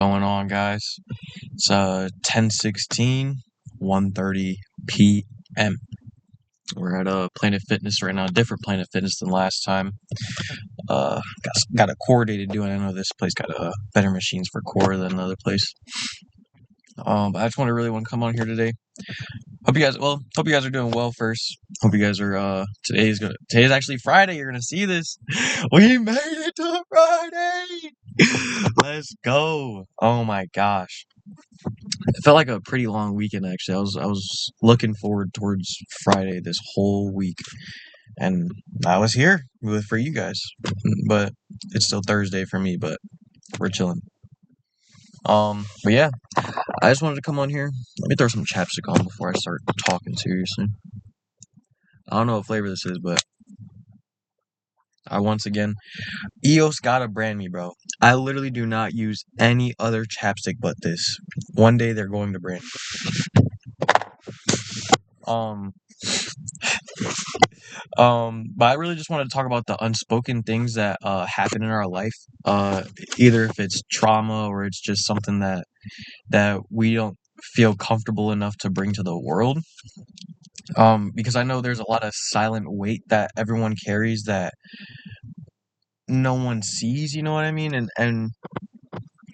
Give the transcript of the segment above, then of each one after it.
going on, guys? It's 10:16, 1:30 p.m. We're at Planet Fitness right now, different Planet Fitness than last time. Got a core day to do, and I know this place got better machines for core than another place. But I just really want to come on here today. Hope you guys are doing well first. Hope you guys are today's actually Friday. You're gonna see this. We made it to Friday. Let's go. Oh my gosh. It felt like a pretty long weekend actually. I was looking forward towards Friday this whole week. And I was here for you guys. But it's still Thursday for me, but we're chilling. But yeah, I just wanted to come on here. Let me throw some chapstick on before I start talking seriously. I don't know what flavor this is, but once again, EOS gotta brand me, bro. I literally do not use any other chapstick but this. One day they're going to brand me. But I really just wanted to talk about the unspoken things that happen in our life. Either if it's trauma or it's just something that we don't feel comfortable enough to bring to the world. Because I know there's a lot of silent weight that everyone carries that no one sees, you know what I mean? And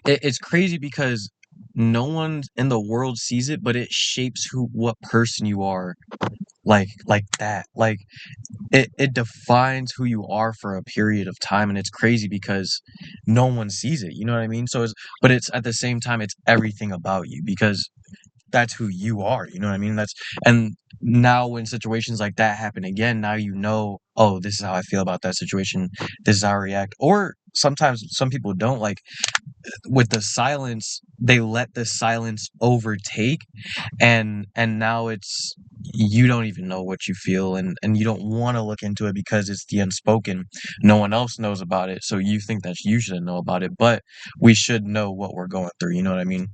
it's crazy because no one in the world sees it, but it shapes what person you are. Like that. Like it defines who you are for a period of time, and it's crazy because no one sees it, you know what I mean? But it's at the same time it's everything about you because that's who you are, you know what I mean? And now when situations like that happen again, now you know, oh, this is how I feel about that situation, this is how I react. Or sometimes some people don't, like with the silence, they let the silence overtake, and now it's you don't even know what you feel, and you don't want to look into it because it's the unspoken. No one else knows about it, so you think that you shouldn't know about it, but we should know what we're going through, you know what I mean?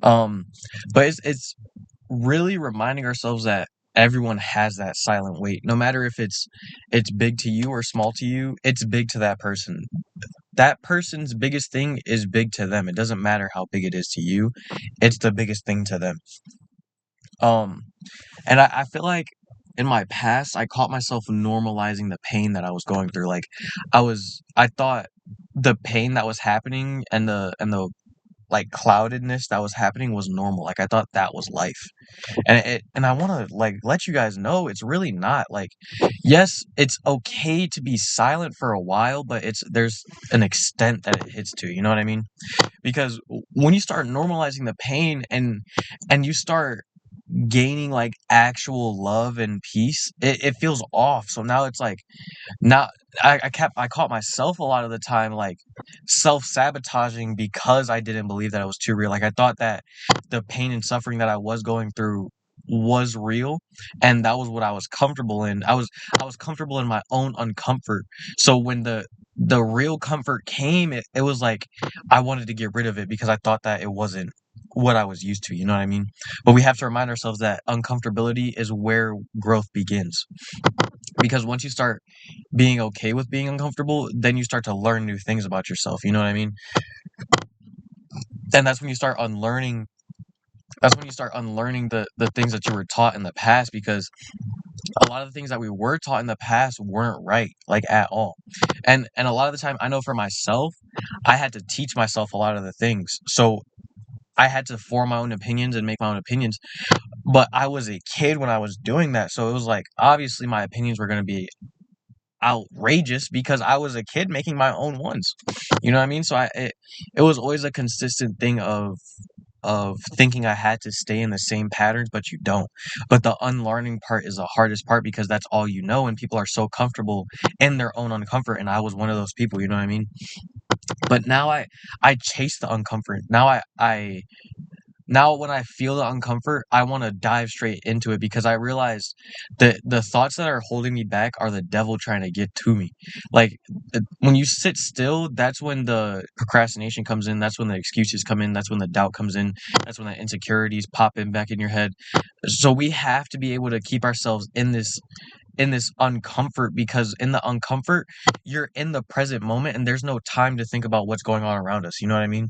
um but it's really reminding ourselves that everyone has that silent weight, no matter if it's big to you or small to you. It's big to that person. That person's biggest thing is big to them. It doesn't matter how big it is to you. It's the biggest thing to them. Um, and I feel like in my past, I caught myself normalizing the pain that I was going through. Like I thought the pain that was happening and the like cloudedness that was happening was normal. Like I thought that was life. And I want to like let you guys know it's really not. Like, yes, it's okay to be silent for a while, but there's an extent that it hits to, you know what I mean? Because when you start normalizing the pain and you start gaining like actual love and peace, it feels off. So now it's like, now I caught myself a lot of the time like self-sabotaging because I didn't believe that it was too real. Like I thought that the pain and suffering that I was going through was real, and that was what I was comfortable in. I was comfortable in my own uncomfort. So when the real comfort came, it was like I wanted to get rid of it because I thought that it wasn't what I was used to, you know what I mean? But we have to remind ourselves that uncomfortability is where growth begins. Because once you start being okay with being uncomfortable, then you start to learn new things about yourself, you know what I mean? And that's when you start unlearning the things that you were taught in the past, because a lot of the things that we were taught in the past weren't right, like at all. And a lot of the time, I know for myself, I had to teach myself a lot of the things. So I had to form my own opinions and make my own opinions. But I was a kid when I was doing that, so it was like obviously my opinions were going to be outrageous because I was a kid making my own ones. You know what I mean? So it was always a consistent thing of thinking I had to stay in the same patterns, but you don't. But the unlearning part is the hardest part because that's all you know, and people are so comfortable in their own uncomfort, and I was one of those people, you know what I mean? But now I chase the uncomfort. Now when I feel the uncomfort, I want to dive straight into it because I realize that the thoughts that are holding me back are the devil trying to get to me. Like when you sit still, that's when the procrastination comes in, that's when the excuses come in, that's when the doubt comes in, that's when the insecurities pop in back in your head. So we have to be able to keep ourselves in this uncomfort, because in the uncomfort, you're in the present moment and there's no time to think about what's going on around us. You know what I mean?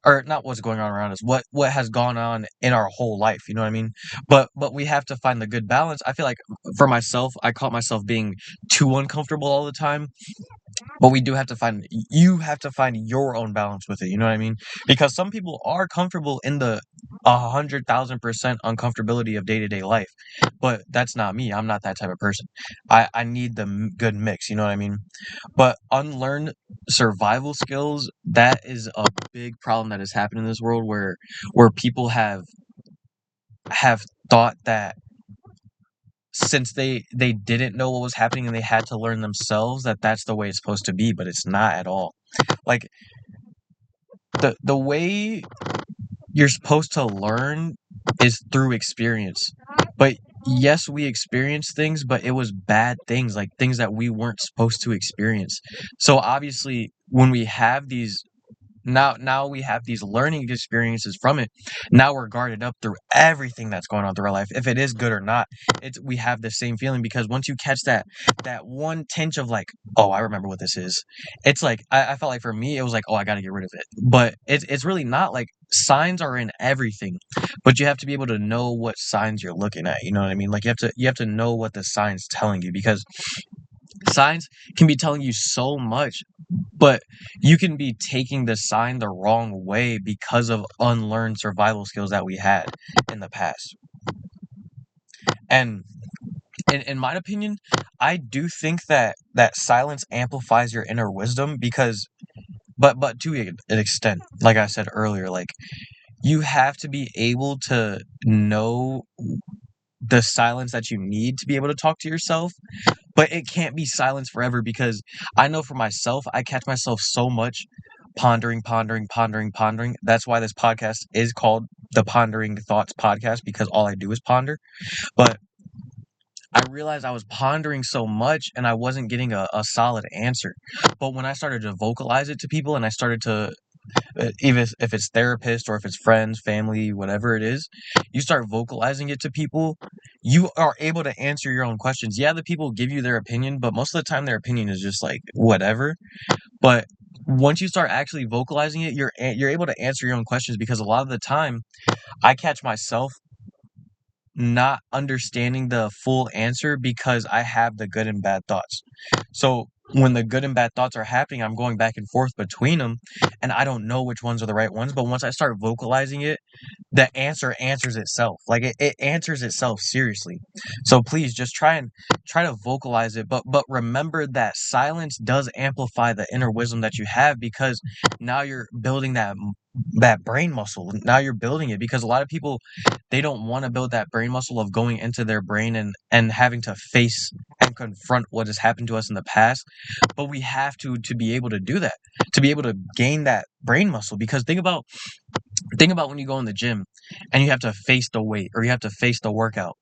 Or not what's going on around us, what has gone on in our whole life, you know what I mean? But we have to find the good balance. I feel like for myself, I caught myself being too uncomfortable all the time, but we do have to find you have to find your own balance with it, you know what I mean? Because some people are comfortable in the 100,000% uncomfortability of day-to-day life, but that's not me. I'm not that type of person. I need the good mix, you know what I mean? But unlearned survival skills, that is a big problem that has happened in this world, where people have thought that since they didn't know what was happening and they had to learn themselves, that that's the way it's supposed to be, but it's not at all. Like the way you're supposed to learn is through experience. But yes, we experience things, but it was bad things, like things that we weren't supposed to experience. So obviously, when we have these now we have these learning experiences from it. Now we're guarded up through everything that's going on through our life. If it is good or not, it's we have the same feeling, because once you catch that one tinge of like, oh, I remember what this is. It's like I felt like for me it was like, oh, I got to get rid of it. But it's really not. Like, signs are in everything, but you have to be able to know what signs you're looking at. You know what I mean? Like you have to know what the sign's telling you, because signs can be telling you so much, but you can be taking the sign the wrong way because of unlearned survival skills that we had in the past. And in my opinion, I do think that silence amplifies your inner wisdom, because but to an extent, like I said earlier, like you have to be able to know the silence that you need to be able to talk to yourself, but it can't be silence forever, because I know for myself, I catch myself so much pondering, pondering, pondering, pondering. That's why this podcast is called the Pondering Thoughts Podcast, because all I do is ponder. But I realized I was pondering so much and I wasn't getting a solid answer. But when I started to vocalize it to people, and I started to, even if it's therapist or if it's friends, family, whatever it is, you start vocalizing it to people, you are able to answer your own questions. Yeah, the people give you their opinion, but most of the time their opinion is just like whatever. But once you start actually vocalizing it, you're able to answer your own questions, because a lot of the time I catch myself not understanding the full answer because I have the good and bad thoughts. So when the good and bad thoughts are happening, I'm going back and forth between them, and I don't know which ones are the right ones. But once I start vocalizing it, the answer answers itself. Like it answers itself seriously. So please just try to vocalize it, but remember that silence does amplify the inner wisdom that you have, because now you're building that brain muscle. Now you're building it, because a lot of people, they don't want to build that brain muscle of going into their brain and having to face and confront what has happened to us in the past. But we have to be able to do that, to be able to gain that brain muscle. Because think about when you go in the gym and you have to face the weight, or you have to face the workout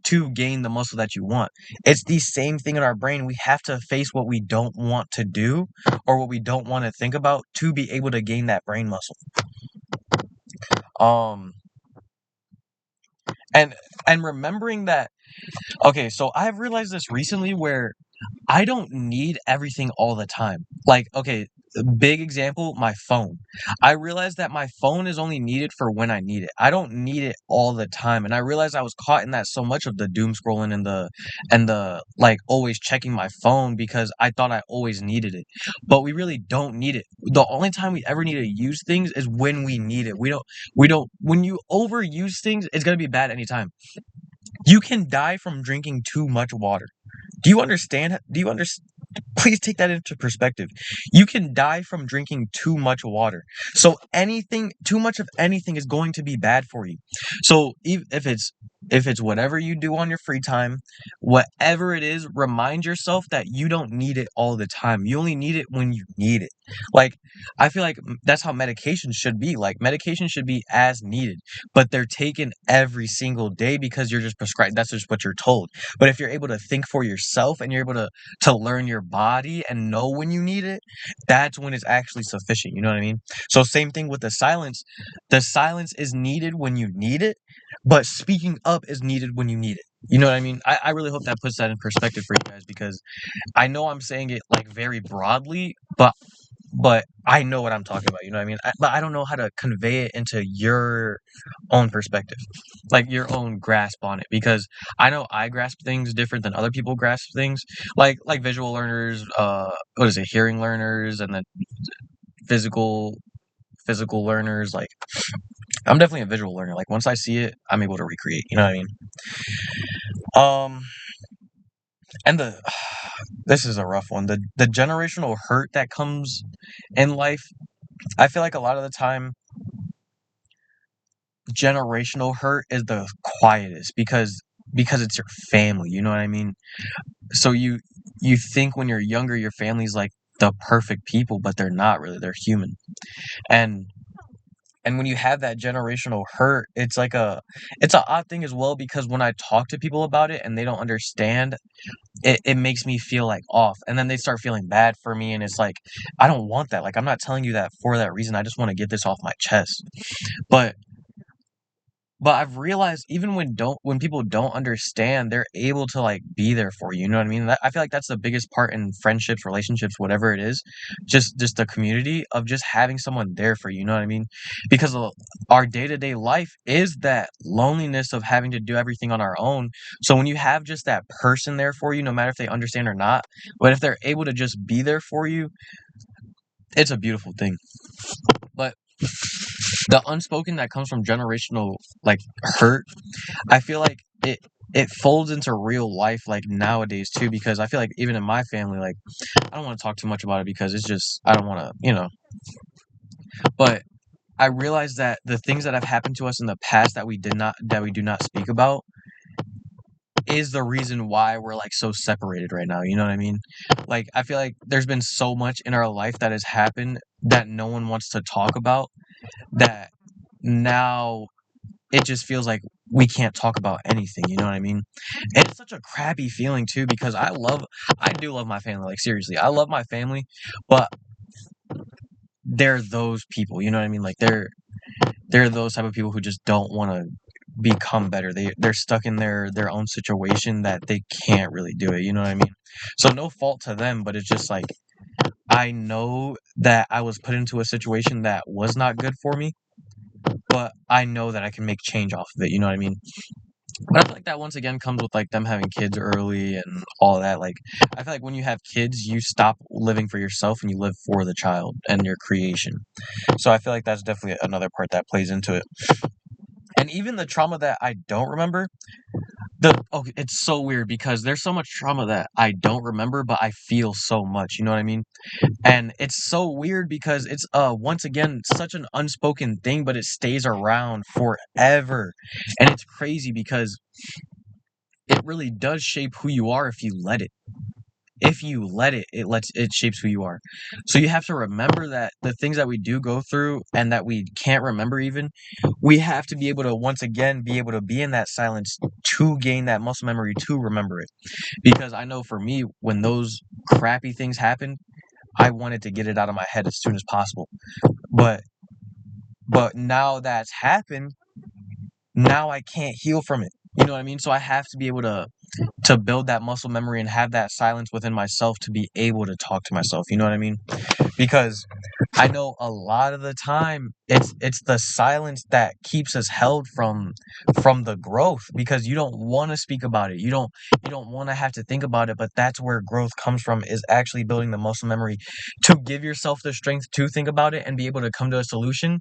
to gain the muscle that you want. It's the same thing in our brain. We have to face what we don't want to do, or what we don't want to think about, to be able to gain that brain muscle. Um and and remembering that, okay, so I've realized this recently, where I don't need everything all the time. Like, okay, a big example, my phone. I realized that my phone is only needed for when I need it. I don't need it all the time. And I realized I was caught in that so much, of the doom scrolling and the like always checking my phone, because I thought I always needed it. But we really don't need it. The only time we ever need to use things is when we need it. We don't when you overuse things, it's gonna be bad anytime. You can die from drinking too much water. Do you understand? Do you understand? Please take that into perspective. You can die from drinking too much water. So anything, too much of anything is going to be bad for you. So if it's whatever you do on your free time, whatever it is, remind yourself that you don't need it all the time. You only need it when you need it. Like, I feel like that's how medication should be. Like, medication should be as needed, but they're taken every single day because you're just prescribed. That's just what you're told. But if you're able to think for yourself, and you're able to learn your body and know when you need it, that's when it's actually sufficient. You know what I mean? So same thing with the silence. The silence is needed when you need it, but speaking up is needed when you need it. You know what I mean? I really hope that puts that in perspective for you guys, because I know I'm saying it like very broadly, but I know what I'm talking about. You know what I mean? But I don't know how to convey it into your own perspective, like your own grasp on it, because I know I grasp things different than other people grasp things. Like visual learners, what is it, hearing learners, and then physical physical learners. Like, I'm definitely a visual learner. Like, once I see it, I'm able to recreate. You know what I mean? Um, and the this is a rough one. The generational hurt that comes in life. I feel like a lot of the time, generational hurt is the quietest, because it's your family. You know what I mean? So you think when you're younger, your family's like the perfect people, but they're not really. They're human. And and when you have that generational hurt, it's a odd thing as well, because when I talk to people about it and they don't understand, it makes me feel like off, and then they start feeling bad for me, and it's like, I don't want that. Like, I'm not telling you that for that reason. I just want to get this off my chest. But But I've realized, even when people don't understand, they're able to, like, be there for you, you know what I mean? I feel like that's the biggest part in friendships, relationships, whatever it is, just the community of just having someone there for you, you know what I mean? Because our day-to-day life is that loneliness of having to do everything on our own. So when you have just that person there for you, no matter if they understand or not, but if they're able to just be there for you, it's a beautiful thing. But the unspoken that comes from generational, like, hurt, I feel like it folds into real life, like, nowadays too, because I feel like even in my family, like, I don't want to talk too much about it, because it's just, I don't want to, but I realize that the things that have happened to us in the past that we do not speak about is the reason why we're, like, so separated right now. You know what I mean? Like, I feel like there's been so much in our life that has happened that no one wants to talk about, that now it just feels like we can't talk about anything, you know what I mean? And it's such a crappy feeling too, because I do love my family, like, seriously, I love my family, but they're those people, you know what I mean? Like, they're those type of people who just don't want to become better. They're stuck in their own situation that they can't really do it, you know what I mean? So no fault to them, but it's just like, I know that I was put into a situation that was not good for me, but I know that I can make change off of it, you know what I mean? But I feel like that once again comes with, like, them having kids early and all that. Like, I feel like when you have kids, you stop living for yourself and you live for the child and your creation. So I feel like that's definitely another part that plays into it. And even the trauma that I don't remember, it's so weird, because there's so much trauma that I don't remember, but I feel so much. You know what I mean? And it's so weird, because it's once again such an unspoken thing, but it stays around forever. And it's crazy, because it really does shape who you are if you let it. If you let it, it shapes who you are. So you have to remember that the things that we do go through and that we can't remember even, we have to be able to once again be able to be in that silence to gain that muscle memory to remember it. Because I know for me, when those crappy things happen, I wanted to get it out of my head as soon as possible. But now that's happened, now I can't heal from it. You know what I mean? So I have to be able to build that muscle memory and have that silence within myself to be able to talk to myself. You know what I mean? Because I know a lot of the time it's the silence that keeps us held from the growth, because you don't want to speak about it. You don't want to have to think about it, but that's where growth comes from, is actually building the muscle memory to give yourself the strength to think about it and be able to come to a solution,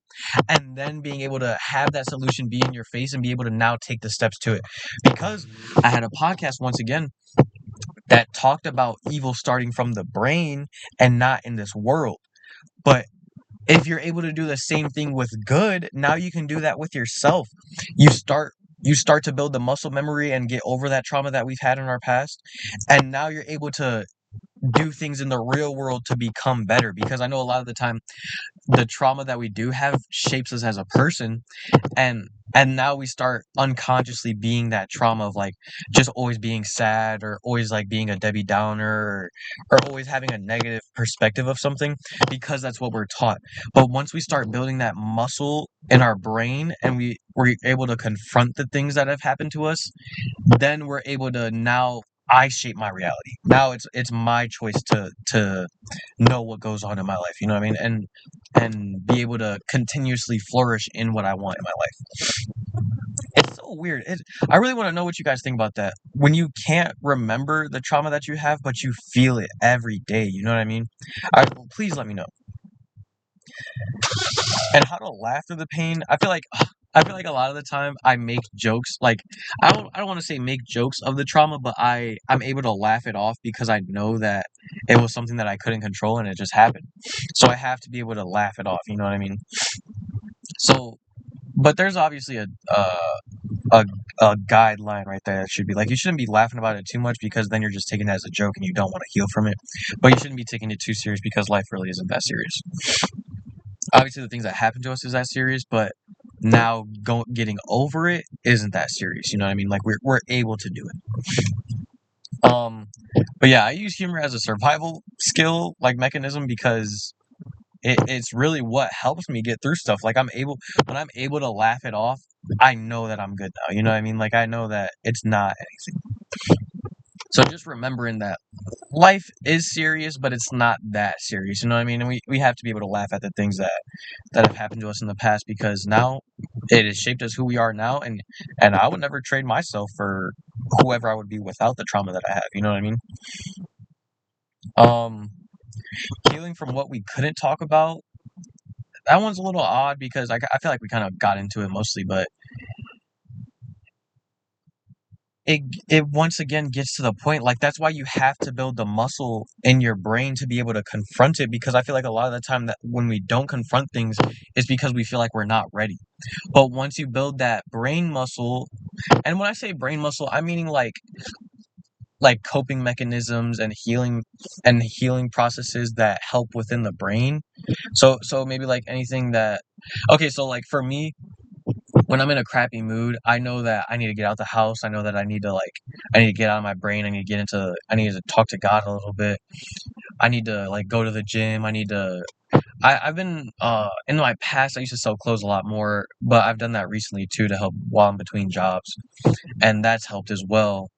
and then being able to have that solution be in your face and be able to now take the steps to it. Because I had a podcast once again that talked about evil starting from the brain and not in this world. But if you're able to do the same thing with good, now you can do that with yourself. You start you start to build the muscle memory and get over that trauma that we've had in our past. And now you're able to do things in the real world to become better, because I know a lot of the time the trauma that we do have shapes us as a person, and now we start unconsciously being that trauma of like just always being sad, or always like being a Debbie Downer, or always having a negative perspective of something, because that's what we're taught. But once we start building that muscle in our brain, and we're able to confront the things that have happened to us, then we're able to, now I shape my reality. Now it's my choice to know what goes on in my life, you know what I mean? And be able to continuously flourish in what I want in my life. It's so weird. I really want to know what you guys think about that. When you can't remember the trauma that you have, but you feel it every day, you know what I mean? Please let me know. And how to laugh through the pain. I feel like a lot of the time I make jokes. Like, I don't want to say make jokes of the trauma, but I'm able to laugh it off because I know that it was something that I couldn't control and it just happened. So I have to be able to laugh it off. You know what I mean? So, but there's obviously a a guideline right there. It should be like, you shouldn't be laughing about it too much, because then you're just taking it as a joke and you don't want to heal from it. But you shouldn't be taking it too serious, because life really isn't that serious. Obviously, the things that happen to us is that serious, but now getting over it isn't that serious. You know what I mean? Like, we're able to do it. But yeah, I use humor as a survival skill, like, mechanism, because it's really what helps me get through stuff. Like, when I'm able to laugh it off, I know that I'm good now. You know what I mean? Like, I know that it's not anything. So just remembering that life is serious, but it's not that serious. You know what I mean? And we have to be able to laugh at the things that have happened to us in the past, because now it has shaped us who we are now, and I would never trade myself for whoever I would be without the trauma that I have. You know what I mean? Um, Healing from what we couldn't talk about. That one's a little odd, because I feel like we kind of got into it mostly, but it once again gets to the point, like, that's why you have to build the muscle in your brain to be able to confront it, because I feel like a lot of the time that when we don't confront things, it's because we feel like we're not ready. But once you build that brain muscle, and when I say brain muscle, I'm meaning like coping mechanisms and healing processes that help within the brain. So maybe like anything that, okay, so like for me, when I'm in a crappy mood, I know that I need to get out the house. I know that I need to get out of my brain. I need to talk to God a little bit. I need to like go to the gym. I've been, in my past, I used to sell clothes a lot more, but I've done that recently too, to help while I'm between jobs. And that's helped as well.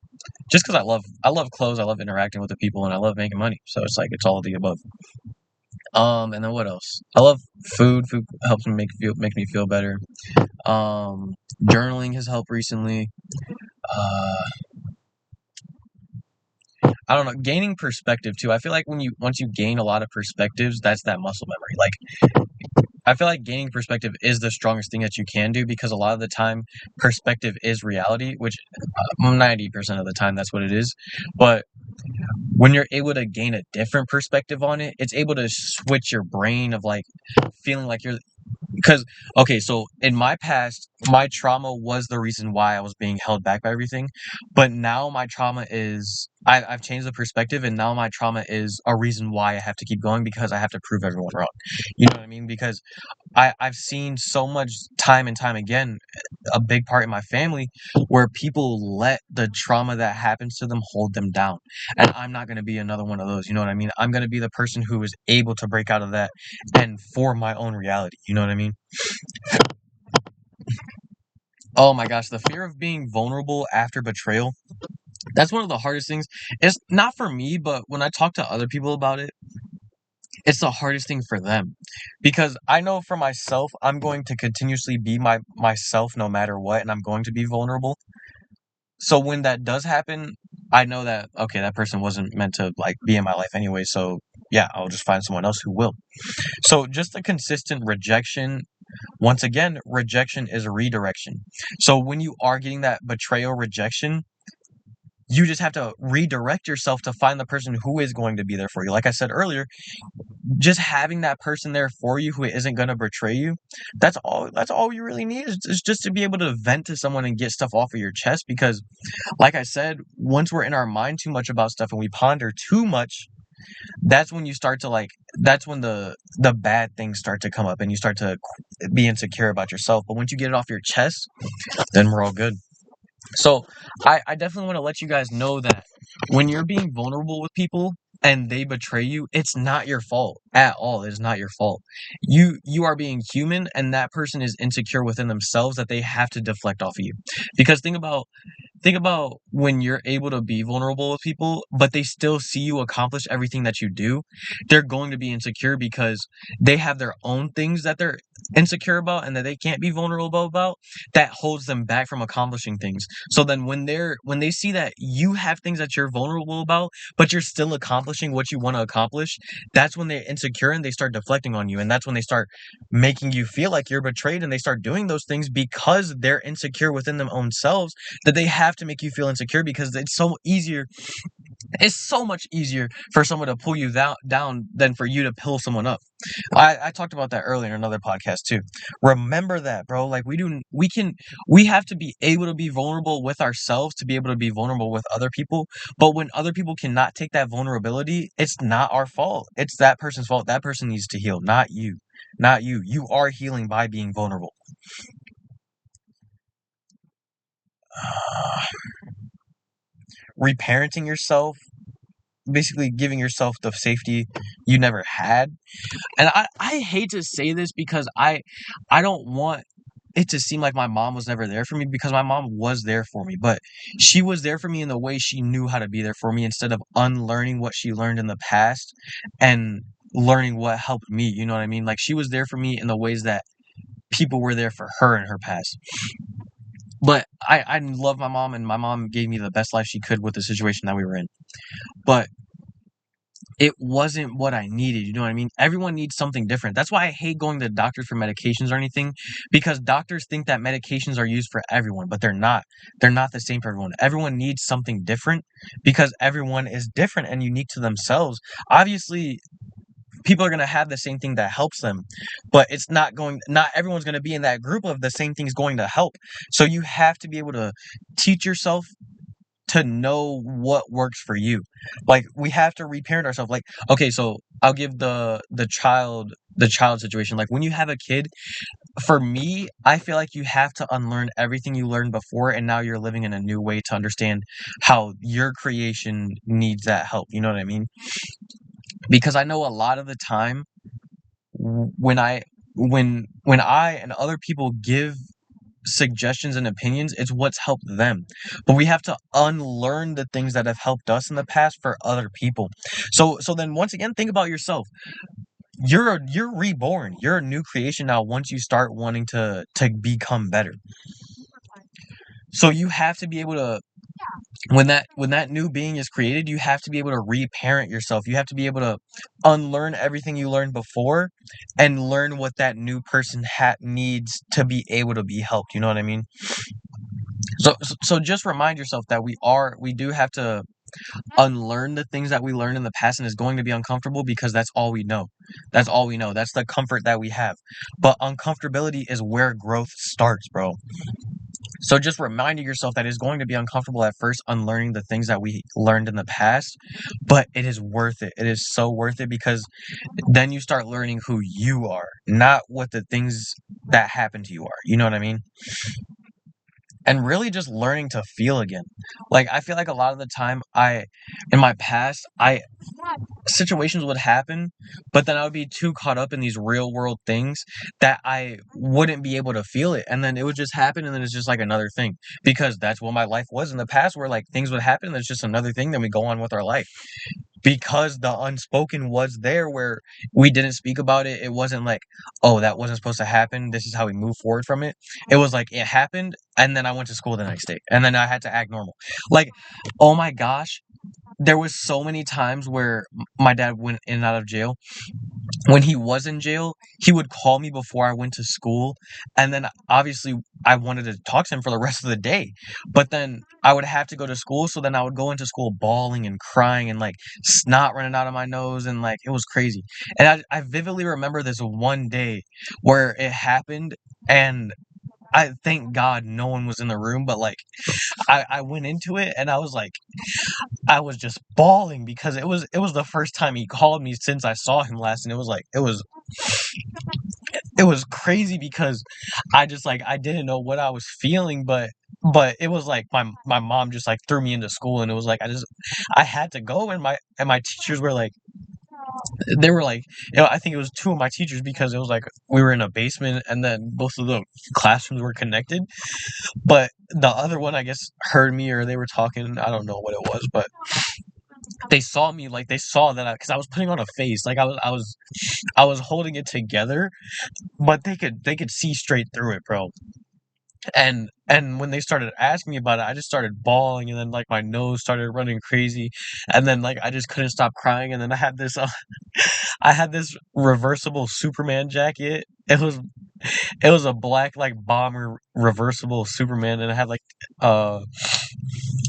Just because I love clothes, I love interacting with the people, and I love making money. So it's like, it's all of the above. And then what else? I love food. Food helps me make me feel better. Um, Journaling has helped recently. Uh, I don't know, gaining perspective too. I feel like once you gain a lot of perspectives, that's that muscle memory. Like, I feel like gaining perspective is the strongest thing that you can do, because a lot of the time perspective is reality, which 90% of the time that's what it is. But when you're able to gain a different perspective on it, it's able to switch your brain of like feeling like you're, because, okay, so in my past, my trauma was the reason why I was being held back by everything. But now my trauma is, I've changed the perspective, and now my trauma is a reason why I have to keep going, because I have to prove everyone wrong. You know what I mean? Because I've seen so much time and time again, a big part in my family, where people let the trauma that happens to them hold them down. And I'm not going to be another one of those. You know what I mean? I'm going to be the person who is able to break out of that and form my own reality. You know what I mean? Oh my gosh, the fear of being vulnerable after betrayal. That's one of the hardest things. It's not for me, but when I talk to other people about it, it's the hardest thing for them, because I know for myself, I'm going to continuously be myself no matter what, and I'm going to be vulnerable. So when that does happen, I know that, okay, that person wasn't meant to like be in my life anyway. So yeah, I'll just find someone else who will. So just a consistent rejection. Once again, rejection is a redirection. So when you are getting that betrayal rejection, you just have to redirect yourself to find the person who is going to be there for you. Like I said earlier, just having that person there for you who isn't going to betray you, that's all you really need, is just to be able to vent to someone and get stuff off of your chest. Because like I said, once we're in our mind too much about stuff and we ponder too much, that's when you start to like that's when the bad things start to come up and you start to be insecure about yourself. But once you get it off your chest, then we're all good. So I definitely want to let you guys know that when you're being vulnerable with people and they betray you, it's not your fault at all. It is not your fault. You are being human, and that person is insecure within themselves that they have to deflect off of you. Because think about when you're able to be vulnerable with people, but they still see you accomplish everything that you do. They're going to be insecure because they have their own things that they're insecure about and that they can't be vulnerable about, that holds them back from accomplishing things. So then when they see that you have things that you're vulnerable about, but you're still accomplishing what you want to accomplish, that's when they're insecure and they start deflecting on you. And that's when they start making you feel like you're betrayed, and they start doing those things because they're insecure within their own selves, that they have to make you feel insecure because it's so much easier for someone to pull you down than for you to pull someone up. I talked about that earlier in another podcast too. Remember that, bro. Like we have to be able to be vulnerable with ourselves to be able to be vulnerable with other people. But when other people cannot take that vulnerability, it's not our fault. It's that person's fault. That person needs to heal, not you. Not you. You are healing by being vulnerable. Reparenting yourself, basically giving yourself the safety you never had. And I hate to say this because I don't want it to seem like my mom was never there for me, because my mom was there for me, but she was there for me in the way she knew how to be there for me, instead of unlearning what she learned in the past and learning what helped me. You know what I mean? Like, she was there for me in the ways that people were there for her in her past. But I love my mom, and my mom gave me the best life she could with the situation that we were in. But it wasn't what I needed. You know what I mean? Everyone needs something different. That's why I hate going to doctors for medications or anything, because doctors think that medications are used for everyone, but they're not. They're not the same for everyone. Everyone needs something different because everyone is different and unique to themselves. Obviously, people are going to have the same thing that helps them, but not everyone's going to be in that group of the same thing's going to help. So you have to be able to teach yourself to know what works for you. Like, we have to reparent ourselves. Like, okay, so I'll give the child situation. Like, when you have a kid, for me, I feel like you have to unlearn everything you learned before, and now you're living in a new way to understand how your creation needs that help. You know what I mean? Because I know a lot of the time when I and other people give suggestions and opinions, it's what's helped them. But we have to unlearn the things that have helped us in the past for other people. So then once again, think about yourself. You're reborn. You're a new creation now once you start wanting to become better. So you have to be able to, when that new being is created, you have to be able to reparent yourself. You have to be able to unlearn everything you learned before and learn what that new person needs to be able to be helped. You know what I mean? So just remind yourself that we do have to unlearn the things that we learned in the past, and it's going to be uncomfortable because that's all we know. That's all we know. That's the comfort that we have. But uncomfortability is where growth starts, bro. So just reminding yourself that it's going to be uncomfortable at first, unlearning the things that we learned in the past, but it is worth it. It is so worth it, because then you start learning who you are, not what the things that happened to you are. You know what I mean? And really just learning to feel again. Like, I feel like a lot of the time, in my past, situations would happen, but then I would be too caught up in these real world things that I wouldn't be able to feel it. And then it would just happen, and then it's just like another thing, because that's what my life was in the past, where like things would happen, and it's just another thing, then we go on with our life. Because the unspoken was there, where we didn't speak about it. It wasn't like, oh, that wasn't supposed to happen, this is how we move forward from it. It was like, it happened, and then I went to school the next day, and then I had to act normal. Like, oh my gosh, there was so many times where my dad went in and out of jail. When he was in jail, he would call me before I went to school, and then obviously I wanted to talk to him for the rest of the day. But then I would have to go to school, so then I would go into school bawling and crying and like snot running out of my nose, and like it was crazy. And I vividly remember this one day where it happened, and I thank God no one was in the room, but like I went into it and I was like I was just bawling because it was the first time he called me since I saw him last, and it was like it was crazy because I just like I didn't know what I was feeling, but it was like my mom just like threw me into school, and it was like I had to go, and my teachers were like they were like, I think it was two of my teachers because it was like we were in a basement and then both of the classrooms were connected, but the other one I guess heard me or they were talking. I don't know what it was, but they saw me, like they saw that because I was putting on a face, like I was holding it together, but they could see straight through it, bro. And when they started asking me about it, I just started bawling, and then like my nose started running crazy, and then like I just couldn't stop crying, and then I had this reversible Superman jacket. It was a black like bomber reversible Superman, and it had like uh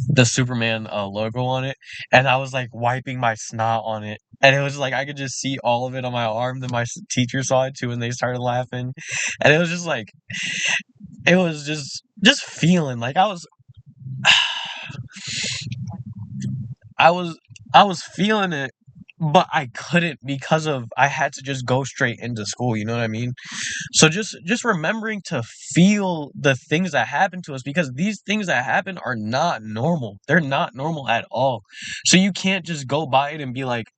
the Superman logo on it, and I was like wiping my snot on it, and it was like I could just see all of it on my arm. Then my teacher saw it too, and they started laughing, and it was just like it was just feeling like I was I was feeling it, but I couldn't because of I had to just go straight into school. You know what I mean? So just remembering to feel the things that happen to us, because these things that happen are not normal. They're not normal at all. So you can't just go by it and be like,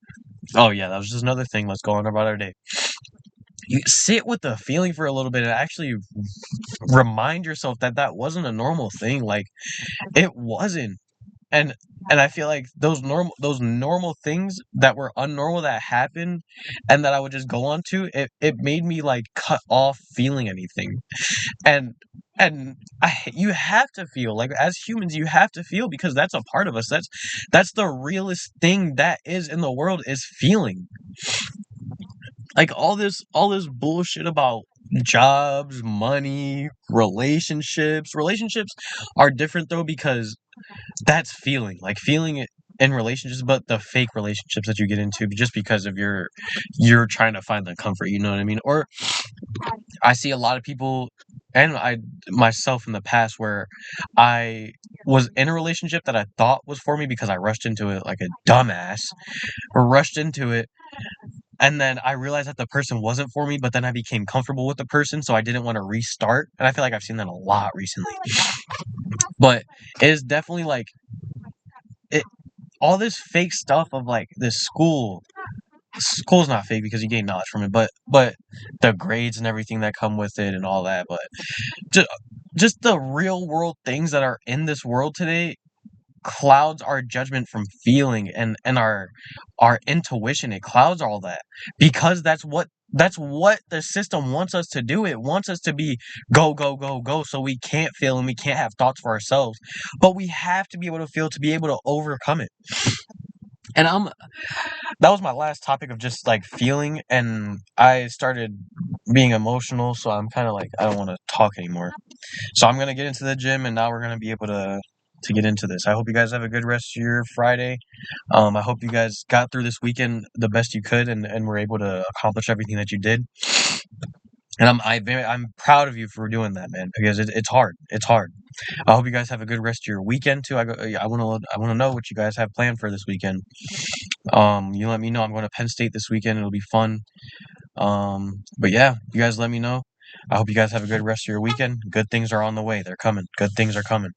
"Oh yeah, that was just another thing. Let's go on about our day." You sit with the feeling for a little bit and actually remind yourself that that wasn't a normal thing. Like it wasn't. And I feel like those normal things that were unnormal that happened and that I would just go on to, it made me like cut off feeling anything. And you have to feel like, as humans you have to feel, because that's a part of us. That's the realest thing that is in the world, is feeling. Like all this bullshit about jobs, money, relationships are different though, because that's feeling, like feeling it in relationships, but the fake relationships that you get into just because of you're trying to find the comfort, you know what I mean? Or I see a lot of people, and I myself in the past, where I was in a relationship that I thought was for me because I rushed into it like a dumbass, or rushed into it, and then I realized that the person wasn't for me, but then I became comfortable with the person, so I didn't want to restart. And I feel like I've seen that a lot recently. But it is definitely like it all this fake stuff of like this school's not fake because you gain knowledge from it, but the grades and everything that come with it and all that, but just just the real world things that are in this world today clouds our judgment from feeling, and our intuition. It clouds all that, because that's what the system wants us to do. It wants us to be go go go go, so we can't feel and we can't have thoughts for ourselves, but we have to be able to feel to be able to overcome it. And that was my last topic of just like feeling, and I started being emotional, so I'm kind of like I don't want to talk anymore. So I'm gonna get into the gym, and now we're gonna be able to get into this. I hope you guys have a good rest of your Friday. I hope you guys got through this weekend the best you could, and were able to accomplish everything that you did. And I'm proud of you for doing that, man, because it's hard. It's hard. I hope you guys have a good rest of your weekend too. I want to know what you guys have planned for this weekend. You let me know. I'm going to Penn State this weekend. It'll be fun. But yeah, you guys let me know. I hope you guys have a good rest of your weekend. Good things are on the way. They're coming. Good things are coming.